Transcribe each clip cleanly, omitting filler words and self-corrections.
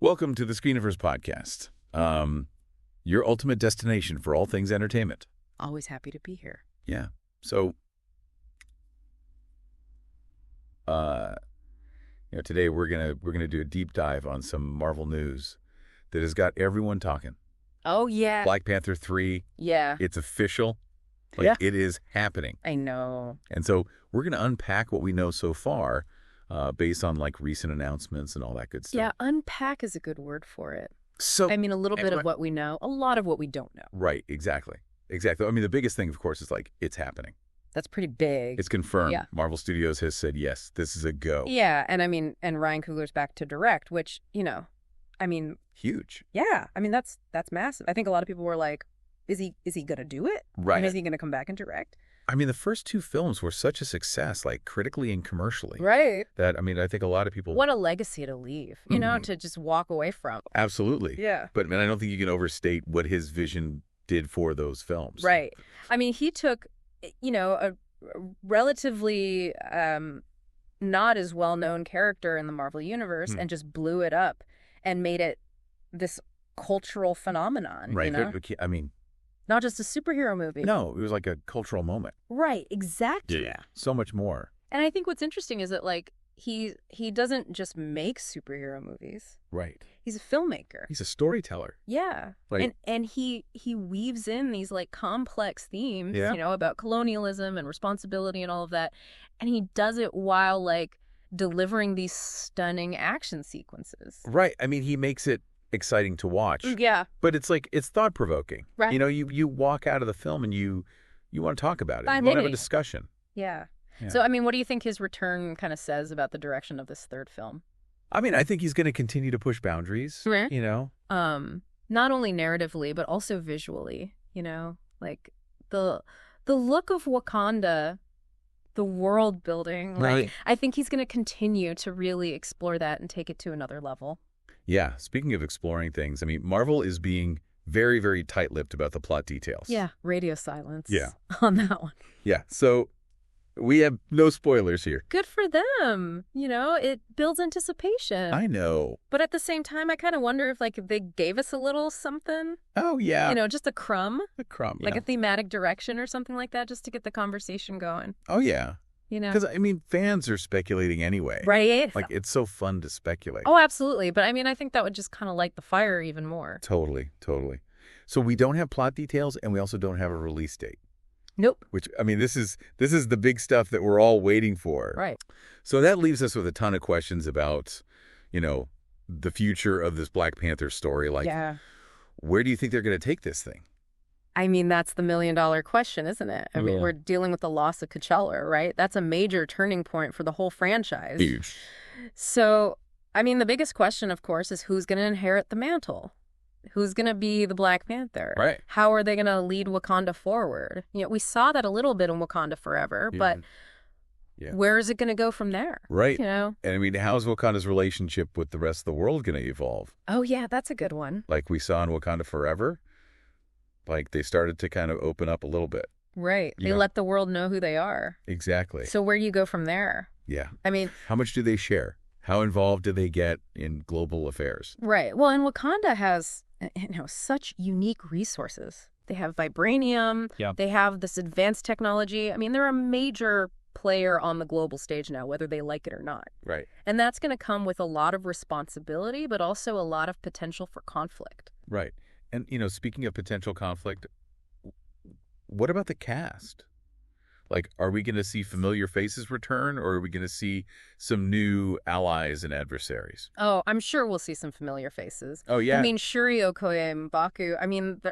Welcome to the Screeniverse podcast, your ultimate destination for all things entertainment. Always happy to be here. Yeah. So, today we're gonna do a deep dive on some Marvel news that has got everyone talking. Oh yeah. Black Panther 3. Yeah. It's official. Yeah. It is happening. I know. And so we're gonna unpack what we know so far, based on recent announcements and all that good stuff. Yeah, unpack is a good word for it. So I mean, a little bit of what we know, a lot of what we don't know. Right. Exactly. I mean, the biggest thing, of course, is it's happening. That's pretty big. It's confirmed. Yeah. Marvel Studios has said, yes, this is a go. Yeah, and I mean, and Ryan Coogler's back to direct, which, Huge. yeah, I mean, that's massive. I think a lot of people were like, is he going to do it? Right. And is he going to come back and direct? I mean, the first two films were such a success, critically and commercially. Right. That, I think a lot of people... What a legacy to leave, to just walk away from. Absolutely. Yeah. But, I don't think you can overstate what his vision did for those films. Right. I mean, he took, a relatively not as well-known character in the Marvel Universe and just blew it up and made it this cultural phenomenon. Right. I mean... Not just a superhero movie. No, it was like a cultural moment. Right, exactly. Yeah. So much more. And I think what's interesting is that, he doesn't just make superhero movies. Right. He's a filmmaker. He's a storyteller. Yeah. And he weaves in these, complex themes, about colonialism and responsibility and all of that. And he does it while, delivering these stunning action sequences. Right. I mean, he makes it exciting to watch. Yeah. But it's it's thought-provoking. Right. You walk out of the film and you want to talk about it. You want to have a discussion. Yeah. Yeah. So, I mean, what do you think his return kind of says about the direction of this third film? I mean, I think he's going to continue to push boundaries, Right. Not only narratively, but also visually, the look of Wakanda, the world building. Right. I think he's going to continue to really explore that and take it to another level. Yeah. Speaking of exploring things, I mean, Marvel is being very, very tight-lipped about the plot details. Yeah. Radio silence. Yeah. On that one. Yeah. So we have no spoilers here. Good for them. It builds anticipation. I know. But at the same time, I kind of wonder if, they gave us a little something. Oh, yeah. Just a crumb. A crumb, a thematic direction or something like that, just to get the conversation going. Oh, yeah. Because, fans are speculating anyway. Right. It's so fun to speculate. Oh, absolutely. But, I think that would just kind of light the fire even more. Totally. So we don't have plot details, and we also don't have a release date. Nope. Which, this is the big stuff that we're all waiting for. Right. So that leaves us with a ton of questions about, the future of this Black Panther story. Where do you think they're going to take this thing? That's the million-dollar question, isn't it? We're dealing with the loss of T'Challa, right? That's a major turning point for the whole franchise. Huge. So, the biggest question, of course, is who's going to inherit the mantle? Who's going to be the Black Panther? Right. How are they going to lead Wakanda forward? We saw that a little bit in Wakanda Forever, but where is it going to go from there? Right. And how's Wakanda's relationship with the rest of the world going to evolve? Oh, yeah, that's a good one. Like we saw in Wakanda Forever? They started to kind of open up a little bit. Right. They let the world know who they are. Exactly. So where do you go from there? Yeah. How much do they share? How involved do they get in global affairs? Right. Well, and Wakanda has, such unique resources. They have vibranium. Yeah. They have this advanced technology. They're a major player on the global stage now, whether they like it or not. Right. And that's going to come with a lot of responsibility, but also a lot of potential for conflict. Right. And, speaking of potential conflict, what about the cast? Are we going to see familiar faces return, or are we going to see some new allies and adversaries? Oh, I'm sure we'll see some familiar faces. Oh, yeah. Shuri, Okoye, M'Baku,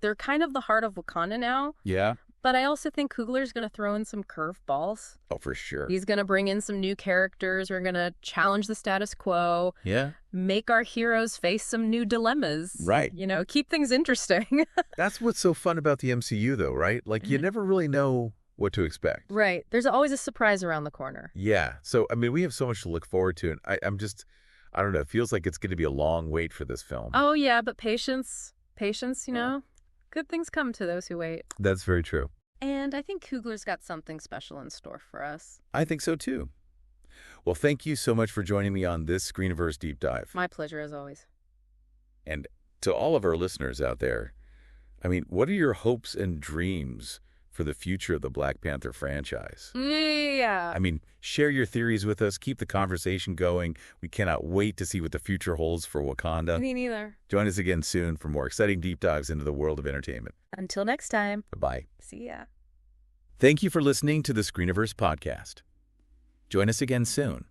they're kind of the heart of Wakanda now. Yeah. But I also think Coogler's going to throw in some curveballs. Oh, for sure. He's going to bring in some new characters. We're going to challenge the status quo. Yeah. Make our heroes face some new dilemmas. Right. Keep things interesting. That's what's so fun about the MCU, though, right? You never really know what to expect. Right. There's always a surprise around the corner. Yeah. So, we have so much to look forward to. And I don't know, it feels like it's going to be a long wait for this film. Oh, yeah. But patience, good things come to those who wait. That's very true. And I think Coogler's got something special in store for us. I think so, too. Well, thank you so much for joining me on this Screeniverse Deep Dive. My pleasure, as always. And to all of our listeners out there, I mean, what are your hopes and dreams for the future of the Black Panther franchise? Yeah. I mean, share your theories with us. Keep the conversation going. We cannot wait to see what the future holds for Wakanda. Me neither. Join us again soon for more exciting deep dives into the world of entertainment. Until next time. Bye-bye. See ya. Thank you for listening to the Screeniverse podcast. Join us again soon.